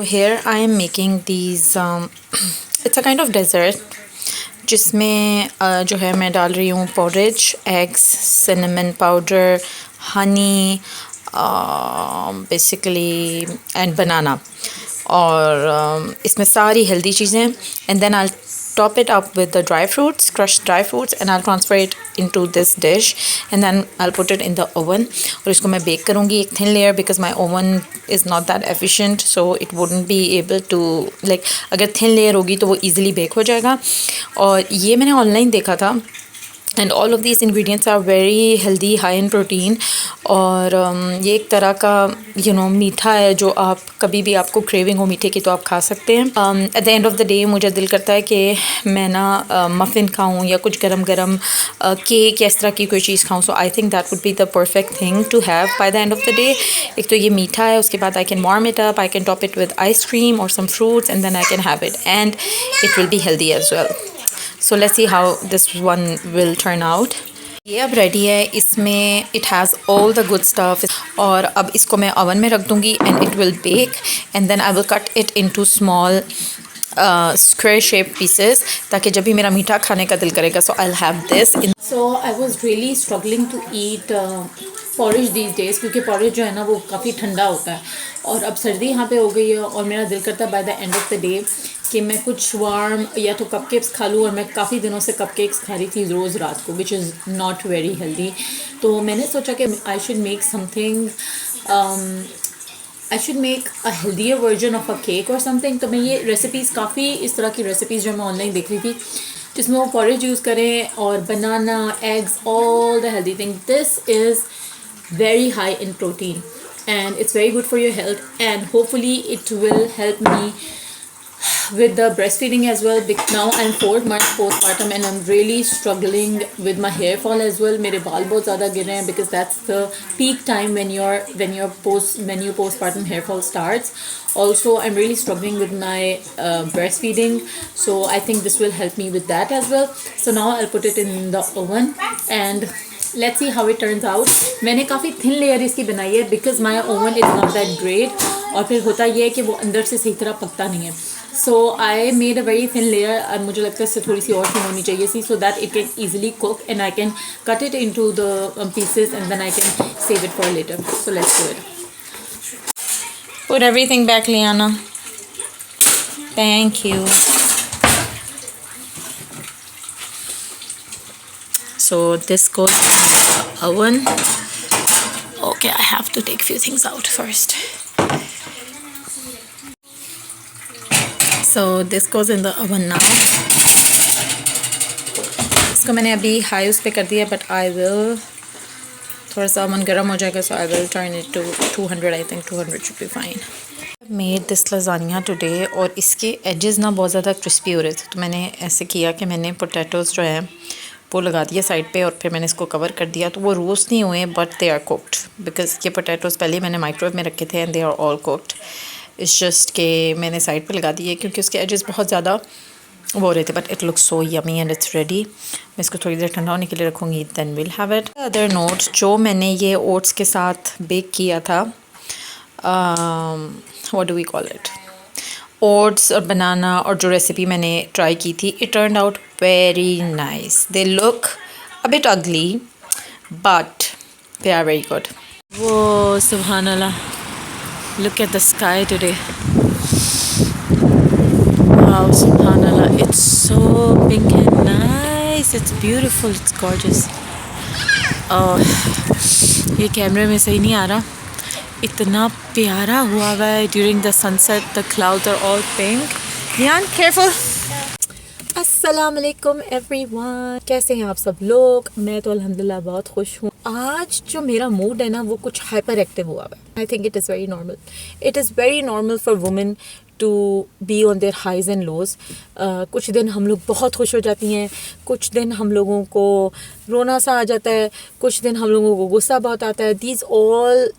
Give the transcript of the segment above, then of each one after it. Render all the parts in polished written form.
here I am making these it's a kind of dessert जिसमें जो है मैं डाल रही हूँ porridge, eggs, cinnamon powder, honey, basically and banana और इसमें सारी healthy चीज़ें and then I'll top it up with the dry fruits, crushed dry fruits, and I'll transfer it into this dish and then I'll put it in the oven और इसको मैं bake करूँगी एक thin layer because my oven is not that efficient so it wouldn't be able to like अगर thin layer होगी तो वो easily bake हो जाएगा और ये मैंने online देखा था and all of these ingredients are very healthy, high in protein और ये एक तरह का मीठा है जो आप कभी भी आपको craving हो मीठे की तो आप खा सकते हैं at the end of the day मुझे दिल करता है कि मैं ना muffin खाऊं या कुछ गरम गरम केक या इस तरह की कोई चीज़ खाऊं so I think that would be the perfect thing to have by the end of the day एक तो ये मीठा है उसके बाद I can warm it up, I can top it with ice cream or some fruits and then I can have it and it will be healthy as well. So let's see how this one will turn out. ये अब ready है इसमें it has all the good stuff और अब इसको मैं oven में रख दूँगी and it will bake and then I will cut it into small square shaped pieces ताकि जब भी मेरा मीठा खाने का दिल करेगा so I'll have this. So I was really struggling to eat porridge these days क्योंकि porridge जो है ना वो काफ़ी ठंडा होता है और अब सर्दी यहाँ पे हो गई है और मेरा दिल करता है by the end of the day कि मैं कुछ वार्म या तो कपकेक्स खा लूँ और मैं काफ़ी दिनों से कपकेक्स खा रही थी रोज़ रात को which is not very healthy तो मैंने सोचा कि I should make something I should make a healthier version of a cake और समथिंग तो मैं ये रेसिपीज़ काफ़ी इस तरह की रेसिपीज़ जो मैं ऑनलाइन देख रही थी जिसमें वो पॉरेज यूज़ करें और banana eggs all the healthy thing this is very high in protein and it's very good for your health and hopefully it will help me with the breastfeeding as well. Now I'm 4th month postpartum and I'm really struggling with my hair fall as well. मेरे बाल बहुत ज़्यादा गिर रहे हैं because that's the peak time when your postpartum hair fall starts. Also I'm really struggling with my breastfeeding so I think this will help me with that as well. So now I'll put it in the oven and let's see how it turns out. मैंने काफ़ी thin layer इसकी बनाई है because my oven is not that great और फिर होता ये है कि वो अंदर से सही तरह पकता नहीं है so I made a very thin layer और मुझे लगता है इससे थोड़ी सी और thin होनी चाहिए सी so that it can easily cook and I can cut it into the pieces and then I can save it for later. So let's do it. Put everything back, Liana. Thank you. So this goes in the oven. Okay, I have to take few things out first. So this goes in the oven now. इसको मैंने अभी high उस पे कर दिया but I will थोड़ा सा oven गर्म हो जाएगा so I will turn it to 200. I think 200 should be fine. I made this lasagna today और इसके edges ना बहुत ज़्यादा crispy हो रहे थे तो मैंने ऐसे किया कि मैंने potatoes जो है वो लगा दिया साइड पे और फिर मैंने इसको कवर कर दिया तो वो रोस्ट नहीं हुए but they are cooked because ये पोटैटोज़ पहले मैंने माइक्रोवेव में रखे थे and they are all cooked it's just के मैंने साइड पे लगा दिए क्योंकि उसके एजेस बहुत ज़्यादा वो हो रहे थे but it looks so yummy and it's ready मैं इसको थोड़ी देर ठंडा होने के लिए रखूँगी then will have it. Other note जो मैंने ये ओट्स के साथ बेक किया था what do we call it oats और बनाना और जो रेसिपी मैंने ट्राई की थी it turned out very nice. They look a bit ugly but they are very good. वो सुभान अल्लाह, look at the sky today. Wow सुभान अल्लाह, it's so pink and nice, it's beautiful, it's gorgeous. ये कैमरे में सही नहीं आ रहा, इतना प्यारा हुआ है during the sunset. The clouds are all pink. ध्यान, केयरफुल. अस्सलाम वालेकुम एवरीवन, कैसे हैं आप सब लोग? मैं तो अल्हम्दुलिल्लाह बहुत खुश हूँ. आज जो मेरा मूड है ना वो कुछ हाइपर एक्टिव हुआ है. I think it is very normal. It is very normal for women to be on their highs and lows. कुछ दिन हम लोग बहुत खुश हो जाती हैं, कुछ दिन हम लोगों को रोना सा आ जाता है, कुछ दिन हम लोगों को गुस्सा बहुत आता है. These all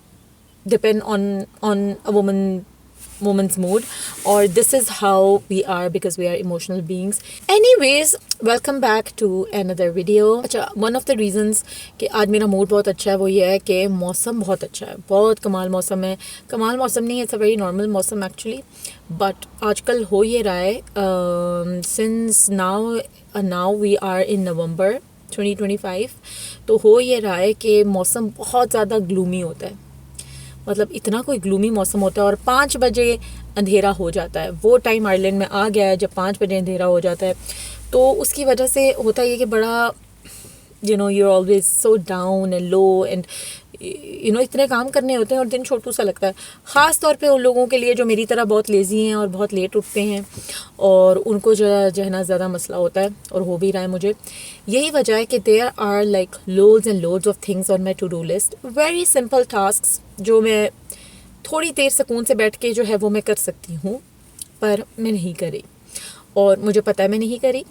depend on a woman moment's mood, or this is how we are because we are emotional beings. Anyways, welcome back to another video. अच्छा, one of the reasons कि आज मेरा मूड बहुत अच्छा है वो ये है कि मौसम बहुत अच्छा है, बहुत कमाल मौसम है. कमाल मौसम नहीं है, इट्स अ वेरी नॉर्मल मौसम एक्चुअली, बट आजकल हो ये रहा है since now we are in November 2025. तो हो ये रहा है कि मौसम बहुत ज़्यादा ग्लूमी होता है. मतलब इतना कोई ग्लूमी मौसम होता है और 5 बजे अंधेरा हो जाता है. वो टाइम आयरलैंड में आ गया है जब 5 बजे अंधेरा हो जाता है. तो उसकी वजह से होता है कि बड़ा you're always so down and low and इतने काम करने होते हैं और दिन छोटू सा लगता है. ख़ास तौर पे उन लोगों के लिए जो मेरी तरह बहुत लेज़ी हैं और बहुत लेट उठते हैं और उनको जो है ना ज़्यादा मसला होता है, और हो भी रहा है मुझे. यही वजह है कि there are like loads and loads of things on my to do list. Very simple task जो मैं थोड़ी देर सुकून से बैठ के जो है वो मैं कर सकती हूँ, पर मैं नहीं करी, और मुझे पता है मैं नहीं करी,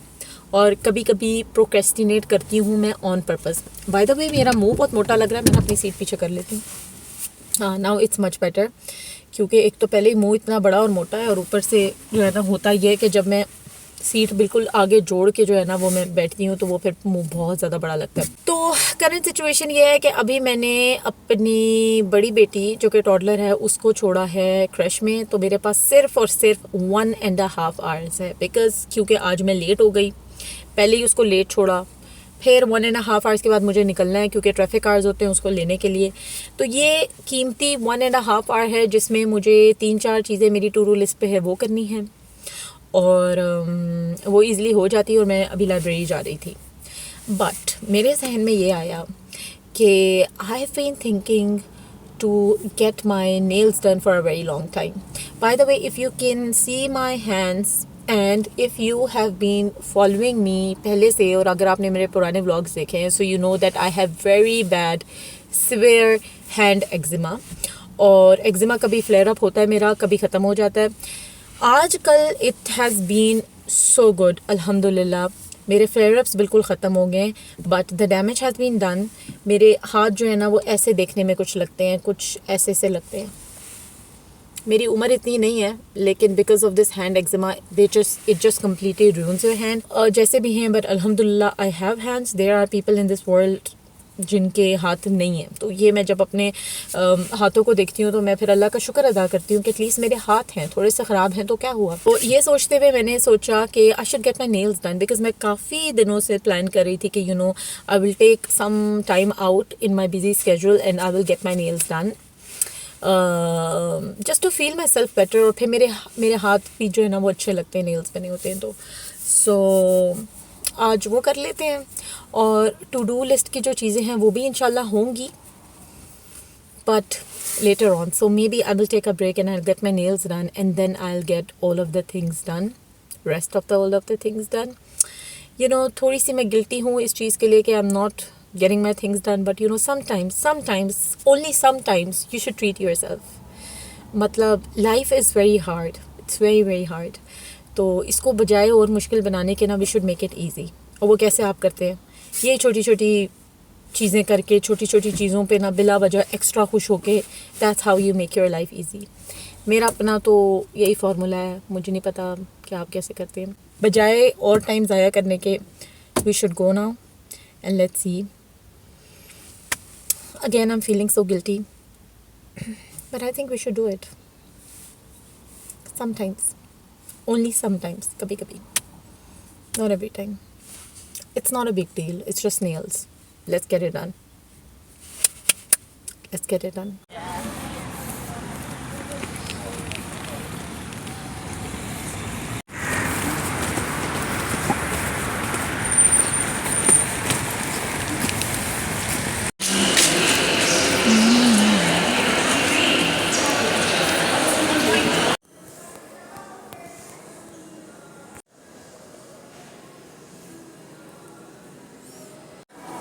और कभी कभी प्रोक्रेस्टिनेट करती हूँ मैं on purpose. By the way मेरा मुंह बहुत मोटा लग रहा है, मैं अपनी सीट पीछे कर लेती हूँ. हाँ, नाउ इट्स मच बेटर, क्योंकि एक तो पहले ही मुंह इतना बड़ा और मोटा है, और ऊपर से जो है ना होता ये है कि जब मैं सीट बिल्कुल आगे जोड़ के जो है ना वो मैं बैठती हूँ तो वो फिर मुंह बहुत ज़्यादा बड़ा लगता है. तो करंट सिचुएशन ये है कि अभी मैंने अपनी बड़ी बेटी जो कि टॉडलर है उसको छोड़ा है क्रश में. तो मेरे पास सिर्फ और सिर्फ 1.5 आवर्स है, बिकॉज़ क्योंकि आज मैं लेट हो गई. पहले ही उसको लेट छोड़ा, फिर 1.5 आवर्स के बाद मुझे निकलना है क्योंकि ट्रैफिक आवर्स होते हैं उसको लेने के लिए. तो ये कीमती 1.5 आवर है जिसमें मुझे 3-4 चीज़ें मेरी टू डू लिस्ट पे है वो करनी है, और वो ईज़िली हो जाती है. और मैं अभी लाइब्रेरी जा रही थी, बट मेरे जहन में ये आया कि I have been thinking to get my nails done for a very long time. By the way, if you can see my hands and if you have been following me पहले से, और अगर आपने मेरे पुराने vlogs देखे हैं, so you know that I have very bad severe hand eczema. और eczema कभी flare up होता है मेरा, कभी ख़त्म हो जाता है. आजकल it has been so good, अल्हम्दुलिल्लाह. मेरे फ्लेयर अप्स बिल्कुल ख़त्म हो गए, but the damage has been done. मेरे हाथ जो है ना वो ऐसे देखने में कुछ लगते हैं, कुछ ऐसे से लगते हैं. मेरी उम्र इतनी नहीं है, लेकिन because of this hand eczema it just completely ruins your hand. जैसे भी हैं, बट अल्हम्दुलिल्लाह I have hands. There are people in this world जिनके हाथ नहीं हैं. तो ये मैं जब अपने हाथों को देखती हूँ तो मैं फिर अल्लाह का शुक्र अदा करती हूँ कि एटलीस्ट मेरे हाथ हैं, थोड़े से ख़राब हैं तो क्या हुआ. तो ये सोचते हुए मैंने सोचा कि I should get my nails done, because मैं काफ़ी दिनों से प्लान कर रही थी कि I will take some time out in my busy schedule and I will get my nails done just to feel myself better. और फिर मेरे हाथ भी जो है ना वो अच्छे लगते हैं नेल्स बने होते हैं. तो आज वो कर लेते हैं, और टू डू लिस्ट की जो चीज़ें हैं वो भी इंशाल्लाह होंगी, but later on. So maybe I will take a break and I'll get my nails done, and then I'll get all of the things done, all of the things done. थोड़ी सी मैं गिल्टी हूँ इस चीज़ के लिए कि I'm not getting my things done, but sometimes, only sometimes you should treat yourself. मतलब life is very hard, it's very very hard. तो इसको बजाय और मुश्किल बनाने के ना we should make it easy. और वो कैसे आप करते हैं? ये छोटी छोटी चीज़ें करके, छोटी छोटी चीज़ों पे ना बिला वजह एक्स्ट्रा खुश होके, that's how you make your life easy. मेरा अपना तो यही फार्मूला है, मुझे नहीं पता कि आप कैसे करते हैं. बजाय और टाइम ज़ाया करने के we should go now and let's see. Again I am feeling so guilty, but I think we should do it sometimes. Only sometimes, kabhi kabhi, not every time. It's not a big deal, it's just nails. Let's get it done.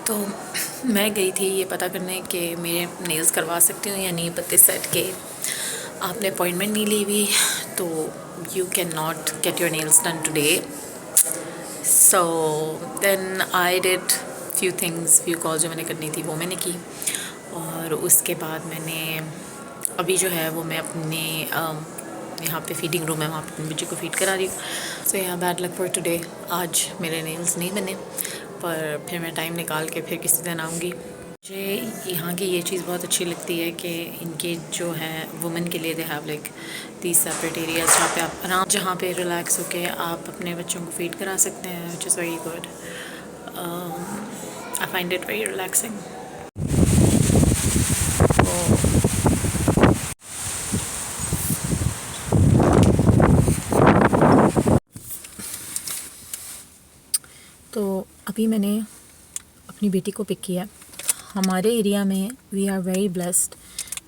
तो मैं गई थी ये पता करने कि मेरे nails करवा सकती हूँ या नहीं, बट दे सेड के आपने अपॉइंटमेंट नहीं ली हुई तो you can not get your nails done today. So then I did few calls जो मैंने करनी थी वो मैंने की, और उसके बाद मैंने अभी जो है वो मैं अपने यहाँ पे फीडिंग रूम है, वहाँ पे अपनी बच्ची को फीड करा रही हूँ. सो यहाँ बैड लक फॉर टुडे. आज मेरे नेल्स नहीं बने, पर फिर मैं टाइम निकाल के फिर किसी दिन आऊँगी. मुझे यहाँ की ये चीज़ बहुत अच्छी लगती है कि इनके जो है वुमेन के लिए दे हैव लाइक तीस सेपरेट एरियाज जहाँ पे आप आराम, जहाँ पे रिलैक्स होके आप अपने बच्चों को फीड करा सकते हैं, which is very good. I find it very relaxing. तो अभी मैंने अपनी बेटी को पिक किया. हमारे एरिया में we are very blessed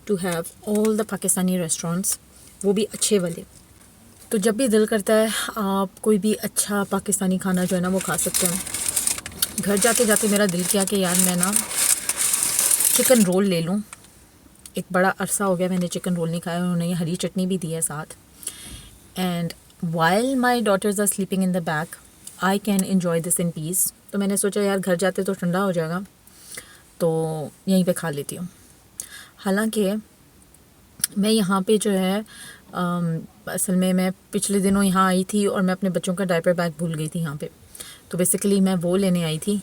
to have all the Pakistani restaurants, वो भी अच्छे वाले. तो जब भी दिल करता है आप कोई भी अच्छा पाकिस्तानी खाना जो है ना वो खा सकते हैं. घर जाते जाते मेरा दिल किया कि यार मैं ना चिकन रोल ले लूँ. एक बड़ा अरसा हो गया मैंने चिकन रोल नहीं खाया. उन्होंने ये हरी चटनी भी दी है साथ. And while my daughters are sleeping in the back I can enjoy this in peace. तो मैंने सोचा यार घर जाते तो ठंडा हो जाएगा, तो यहीं पे खा लेती हूँ. हालांकि मैं यहाँ पे जो है असल में मैं पिछले दिनों यहाँ आई थी और मैं अपने बच्चों का डायपर बैग भूल गई थी यहाँ पे. तो बेसिकली मैं वो लेने आई थी.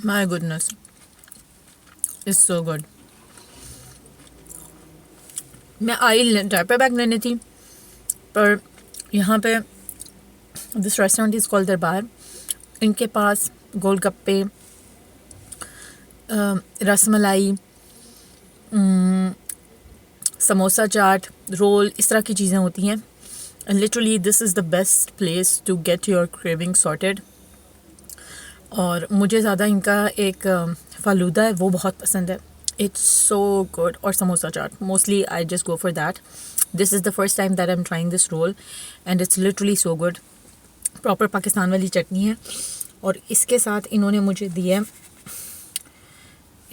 My goodness, it's so good. मैं आई डायपर बैग लेने थी, पर यहाँ पे this restaurant is called Darbar. इनके पास गोलगप्पे, रसमलाई, समोसा चाट, रोल, इस तरह की चीज़ें होती हैं. And literally this is the best place to get your craving sorted. और मुझे ज़्यादा इनका एक फालूदा है वो बहुत पसंद है. It's so good. और samosa chaat, mostly I just go for that. This is the first time that I am trying this roll and it's literally so good. Proper Pakistan वाली चटनी है. और इसके साथ इन्होंने मुझे दिया,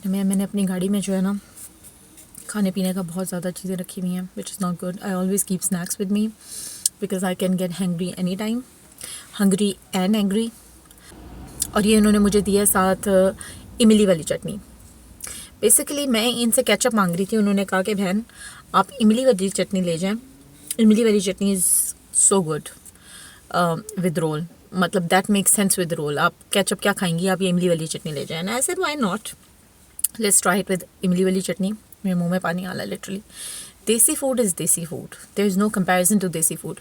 मैंने अपनी गाड़ी में जो है ना खाने पीने का बहुत ज़्यादा चीज़ें रखी हुई हैं, which is not good. I always keep snacks with me because I can get hangry any time, hungry and angry. और ये इन्होंने मुझे दिया साथ इमली वाली चटनी. बेसिकली मैं इनसे केचप मांग रही थी. उन्होंने कहा कि बहन आप इमली वाली चटनी ले जाएं. इमली वाली chutney is so good with roll. मतलब that makes sense with roll. आप केचप क्या खाएंगी, आप ये इमली वाली चटनी ले जाएं. I said why not, let's try it with इमली वाली चटनी. मेरे मुंह में पानी आ रहा है लिटरली. Desi food is desi food. There is no comparison to desi food.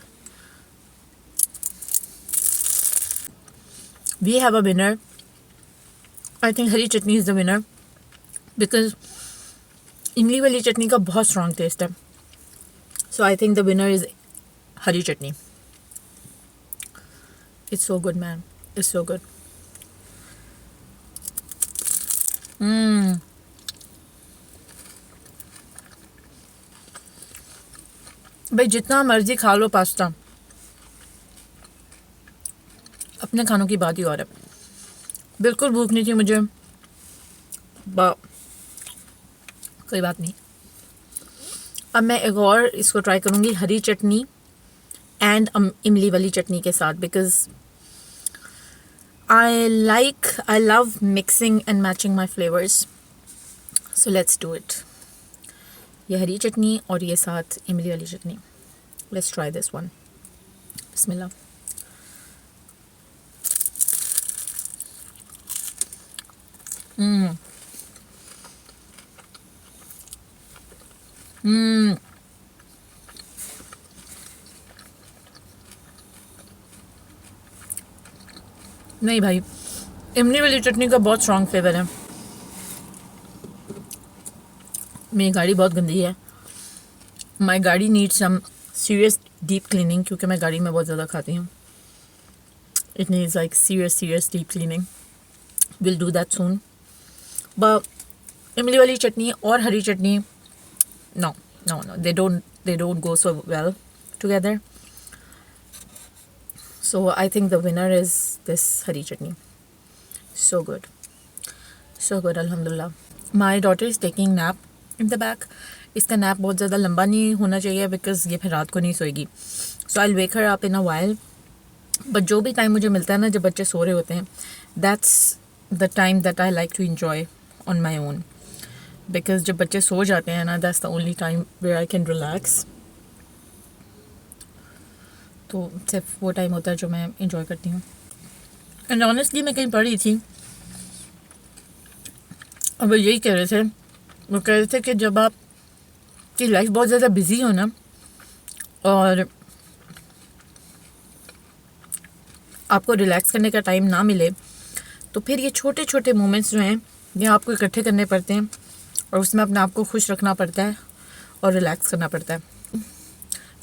We have a winner. I think हरी chutney is the winner because इमली वाली चटनी का बहुत स्ट्रॉन्ग टेस्ट है. So I think the winner is हरी chutney. It's so good man, it's so good. भाई जितना मर्जी खा लो पास्ता, अपने खानों की बात ही और है. बिल्कुल भूख नहीं थी मुझे, कोई बात नहीं. अब मैं एक और इसको ट्राई करूँगी हरी चटनी एंड इमली वाली चटनी के साथ, because I love mixing and matching my flavours. So let's do it. ये हरी चटनी और ये साथ इमली वाली chutney. Let's try this one. बिस्मिल्लाह. नहीं भाई, इमली वाली चटनी का बहुत स्ट्रॉन्ग फ्लेवर है. मेरी गाड़ी बहुत गंदी है. My gaadi needs some serious deep cleaning, क्योंकि मैं गाड़ी में बहुत ज़्यादा खाती हूँ. It needs like serious deep cleaning. Will do that soon. But इमली वाली चटनी और हरी chutney, no, they don't go so well together. So I think the winner is this hari chutney. So good, alhamdulillah. My daughter is taking nap in the back. इसका nap बहुत ज़्यादा लंबा नहीं होना चाहिए बिकॉज ये फिर रात को नहीं सोएगी. So I'll wake her up in a while but जो भी टाइम मुझे मिलता है ना जब बच्चे सो रहे होते हैं, that's the time that I like to enjoy on my own, because जब बच्चे सो जाते हैं ना, that's the only time where I can relax. तो सिर्फ वो टाइम होता है जो मैं इंजॉय करती हूँ। एंड ऑनेस्टली मैं कहीं पढ़ रही थी, और वो यही कह रहे थे, वो कह रहे थे कि जब आप की लाइफ बहुत ज़्यादा बिजी हो ना, और आपको रिलैक्स करने का टाइम ना मिले, तो फिर ये छोटे छोटे मोमेंट्स जो हैं ये आपको इकट्ठे करने पड़ते हैं, और उसमें अपने आप को खुश रखना पड़ता है और रिलैक्स करना पड़ता है।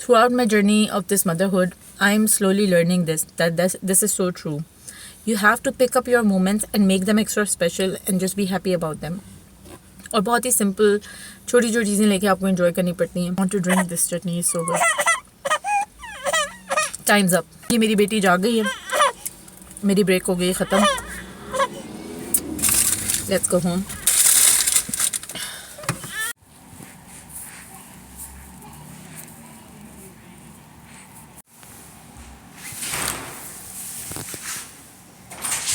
Throughout my journey of this motherhood, I am slowly learning this is so true. You have to pick up your moments and make them extra special and just be happy about them. और बहुत ही simple छोटी छोटी चीज़ें लेके आपको enjoy करनी पड़ती हैं। Want to drink this chutney is so good. Time's up. ये मेरी बेटी जाग गई है, मेरी ब्रेक हो गई ख़त्म। Let's go home.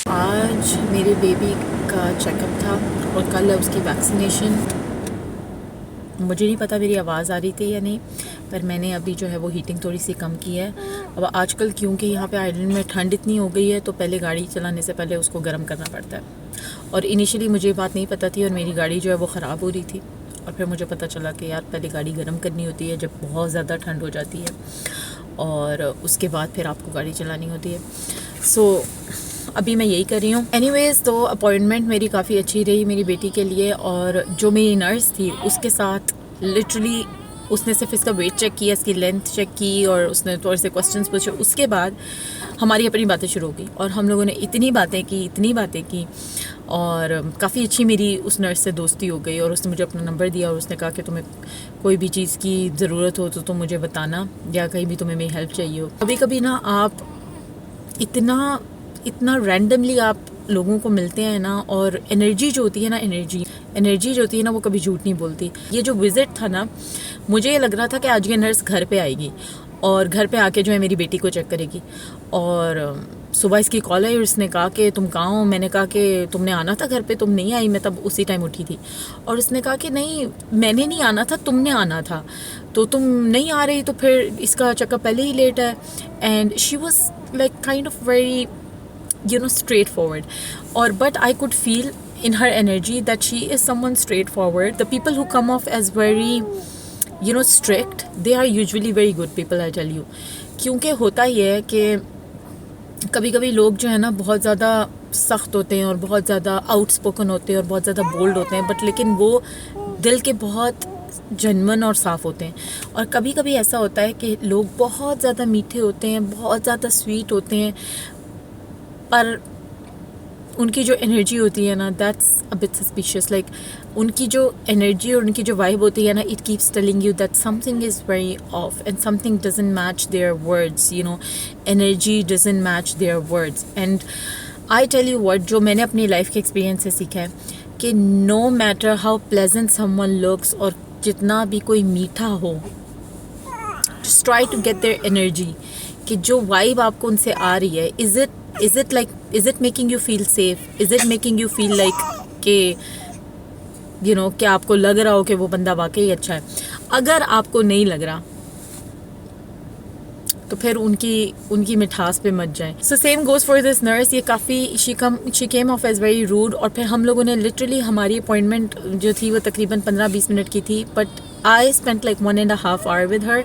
आज मेरे बेबी का चेकअप था और कल है उसकी वैक्सीनेशन। मुझे नहीं पता मेरी आवाज़ आ रही थी या नहीं, पर मैंने अभी जो है वो हीटिंग थोड़ी सी कम की है। अब आजकल क्योंकि यहाँ पे आइलैंड में ठंड इतनी हो गई है, तो पहले गाड़ी चलाने से पहले उसको गर्म करना पड़ता है। और इनिशियली मुझे ये बात नहीं पता थी, और मेरी गाड़ी जो है वो ख़राब हो रही थी, और फिर मुझे पता चला कि यार पहले गाड़ी गर्म करनी होती है जब बहुत ज़्यादा ठंड हो जाती है, और उसके बाद फिर आपको गाड़ी चलानी होती है। सो अभी मैं यही कर रही हूँ। एनीवेज़, तो अपॉइंटमेंट मेरी काफ़ी अच्छी रही मेरी बेटी के लिए, और जो मेरी नर्स थी उसके साथ लिटरली उसने सिर्फ इसका वेट चेक किया, इसकी लेंथ चेक की, और उसने थोड़े से क्वेश्चंस पूछे। उसके बाद हमारी अपनी बातें शुरू हो गई, और हम लोगों ने इतनी बातें की, और काफ़ी अच्छी मेरी उस नर्स से दोस्ती हो गई। और उसने मुझे अपना नंबर दिया, और उसने कहा कि तुम्हें कोई भी चीज़ की ज़रूरत हो तो तुम मुझे बताना, या कहीं भी तुम्हें मेरी हेल्प चाहिए हो। कभी कभी ना आप इतना रैंडमली आप लोगों को मिलते हैं ना, और एनर्जी जो होती है ना वो कभी झूठ नहीं बोलती। ये जो विज़िट था ना, मुझे ये लग रहा था कि आज ये नर्स घर पे आएगी और घर पे आके जो है मेरी बेटी को चेक करेगी। और सुबह इसकी कॉल आई और इसने कहा कि तुम कहाँ हो। मैंने कहा कि तुमने आना था घर पे, तुम नहीं आई। मैं तब उसी टाइम उठी थी, और उसने कहा कि नहीं मैंने नहीं आना था, तुमने आना था, तो तुम नहीं आ रही, तो फिर इसका चेकअप पहले ही लेट है। And she was like kind of very straightforward, or but I could feel in her energy that she is someone straightforward. The people who come off as very strict, they are usually very good people, I tell you. क्योंकि होता ही है कि कभी कभी लोग जो है ना बहुत ज़्यादा सख्त होते हैं और बहुत ज़्यादा आउटस्पोकन होते हैं और बहुत ज़्यादा बोल्ड होते हैं, बट लेकिन वो दिल के बहुत जनमन और साफ़ होते हैं। और कभी कभी ऐसा होता है कि लोग बहुत ज़्यादा मीठे होते हैं, बहुत ज़्यादा स्वीट होते हैं, पर उनकी जो एनर्जी होती है ना, that's a bit suspicious. Like उनकी जो एनर्जी और उनकी जो वाइब होती है ना, it keeps telling you that something is very off and something doesn't match their words, energy doesn't match their words. And I tell you what, जो मैंने अपनी लाइफ के एक्सपीरियंस से सीखा है कि no matter how pleasant someone looks, और जितना भी कोई मीठा हो, just try to get their energy, कि जो वाइब आपको उनसे आ रही है, is it making you feel safe, is it making you feel like कि क्या आपको लग रहा हो कि वो बंदा वाकई अच्छा है। अगर आपको नहीं लग रहा तो फिर उनकी मिठास पे मत जाए। So same goes for this nurse. ये काफ़ी she came off as very rude, और फिर हम लोगों ने लिटरली हमारी अपॉइंटमेंट जो थी वो तकरीबन 15-20 मिनट की थी, but I spent like 1.5 hour with her.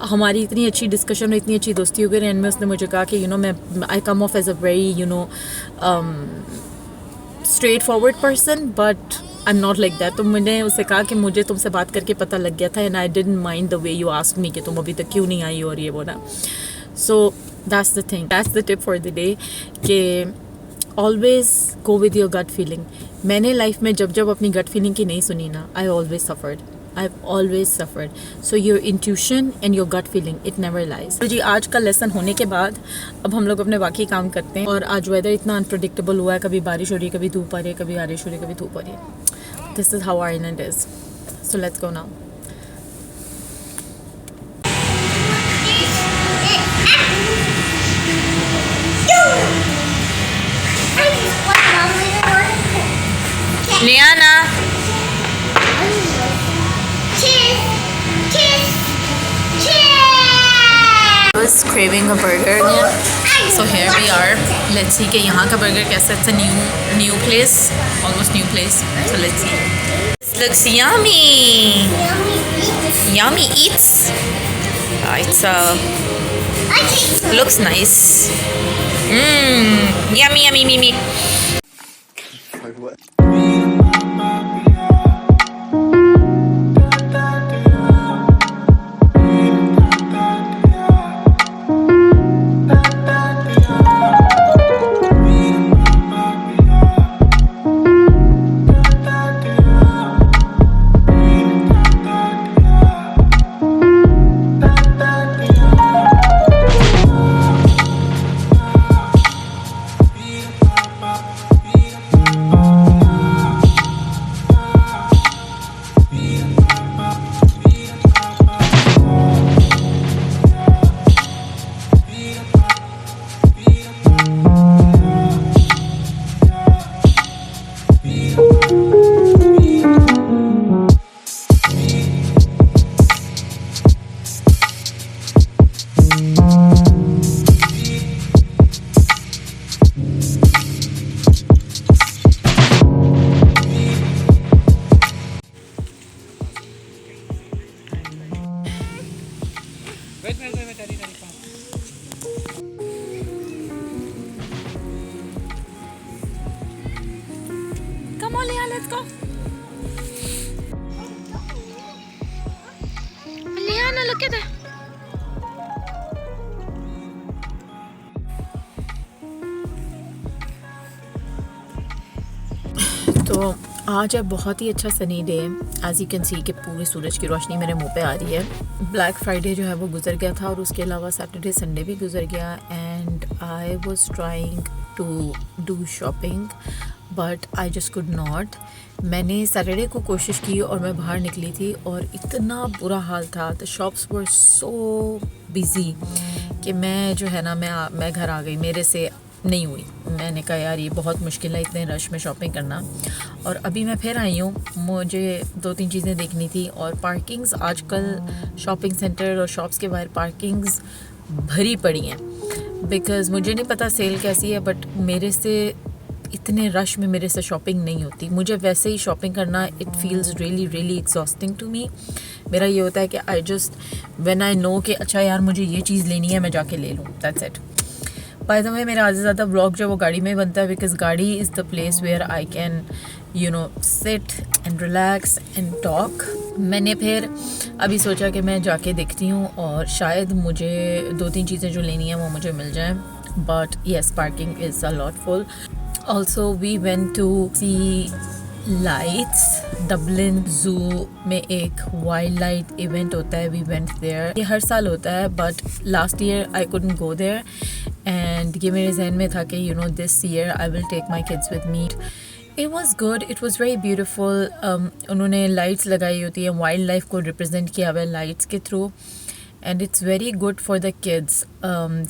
हमारी इतनी अच्छी डिस्कशन और इतनी अच्छी दोस्ती हो गई। एंड में उसने मुझे कहा कि मैं I come off as a very straightforward person, but I am not like that. तो मैंने उससे कहा कि मुझे तुमसे बात करके पता लग गया था, and I didn't mind the way you asked me कि तुम अभी तक क्यों नहीं आई और ये वो ना। So that's the thing, that's the tip for the day, कि always go with your gut feeling. मैंने लाइफ में जब अपनी गट फीलिंग की नहीं सुनी ना, I always suffered. I've always suffered. So your intuition and your gut feeling, it never lies. तो जी आज का लेसन होने के बाद अब हम लोग अपने बाकी काम करते हैं। और आज वेदर इतना अनप्रडिक्टेबल हुआ है, कभी बारिश हो रही है, कभी धूप आ रही है, कभी बारिश हो रही है, कभी धूप आ रही है। This is how our island is. So let's go now. Liana was craving a burger again, so here we are. Let's see कि यहाँ का burger कैसा. It's a new place, almost new place. So let's see. This looks yummy. Yummy eats. Looks nice. Yummy, yummy, yummy. Come on, Leah, let's go. Leanna, look at that. तो आज है बहुत ही अच्छा sunny day. As you can see कि पूरी सूरज की रोशनी मेरे मुंह पे आ रही है. ब्लैक फ्राइडे जो है वो गुजर गया था और उसके अलावा सैटरडे संडे भी गुजर गया. And I was trying to do shopping but I just could not. मैंने सैटरडे को कोशिश की और मैं बाहर निकली थी और इतना बुरा हाल था. The shops were so busy कि मैं जो है ना मैं घर आ गई. मेरे से नहीं हुई. मैंने कहा यार ये बहुत मुश्किल है इतने रश में शॉपिंग करना. और अभी मैं फिर आई हूँ. मुझे 2-3 चीज़ें देखनी थी. और पार्किंग्स आजकल शॉपिंग सेंटर और शॉप्स के बाहर पार्किंग्स भरी पड़ी हैं. बिकॉज़ मुझे नहीं पता सेल कैसी है बट मेरे से इतने रश में मेरे से शॉपिंग नहीं होती. मुझे वैसे ही शॉपिंग करना it feels really really exhausting to me. मेरा ये होता है कि I just when I know कि अच्छा यार मुझे ये चीज़ लेनी है मैं जाके ले लूँ. That's it. By the way मेरा आधे ज़्यादा व्लॉग जो वो गाड़ी में बनता है because gaadi is the place where I can you know sit and relax and talk. मैंने फिर अभी सोचा कि मैं जाके देखती हूँ और शायद मुझे 2-3 चीज़ें जो लेनी है वो मुझे मिल जाएं. But yes parking is a lot full. Also we went to see lights. Dublin zoo में एक वाइल्ड लाइट इवेंट होता है. We went there. ये हर साल होता है but last year I couldn't go there. And ये मेरे जहन में था कि you know this year I will take my kids with me. It was good. It was very beautiful. उन्होंने लाइट्स लगाई होती हैं. वाइल्ड लाइफ को रिप्रेजेंट किया हुआ है लाइट्स के through. And it's very good for the kids.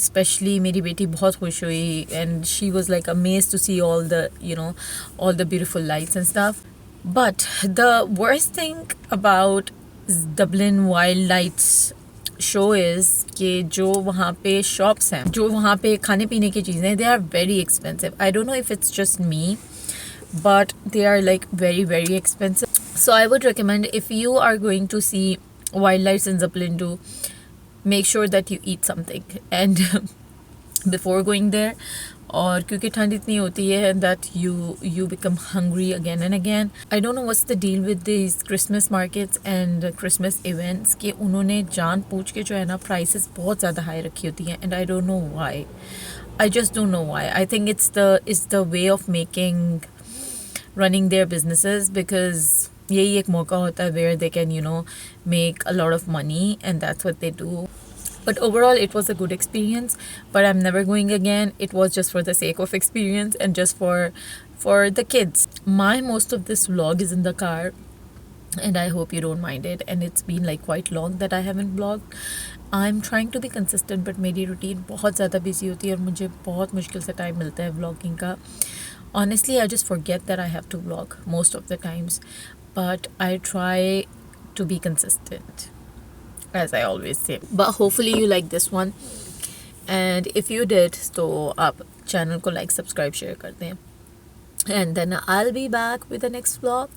Specially मेरी बेटी बहुत खुश हुई and she was like amazed to see all the you know all the beautiful lights and stuff. But the worst thing about Dublin wild lights show is कि जो वहाँ पे shops हैं, जो वहाँ पे खाने पीने की चीज़ें, they are very expensive. I don't know if it's just me but they are like very very expensive. So I would recommend if you are going to see wildlife in Zeppelin to make sure that you eat something and before going there. और क्योंकि ठंड इतनी होती है that you become hungry again and again. I don't know what's the deal with these Christmas markets and Christmas events कि उन्होंने जान पूछ के जो है ना prices बहुत ज़्यादा high रखी होती हैं and I don't know why. I just don't know why. I think it's the way of making running their businesses because यही एक मौका होता है where they can you know make a lot of money and that's what they do. But overall it was a good experience but I'm never going again. It was just for the sake of experience and just for the kids. My most of this vlog is in the car and I hope you don't mind it and it's been like quite long that I haven't vlogged. I'm trying to be consistent but मेरी routine बहुत ज़्यादा busy होती है और मुझे बहुत मुश्किल से time मिलता है vlogging का. Honestly, I just forget that I have to vlog most of the times, but I try to be consistent, as I always say. But hopefully you like this one, and if you did, तो आप channel को like, subscribe, share कर दें. And then I'll be back with the next vlog.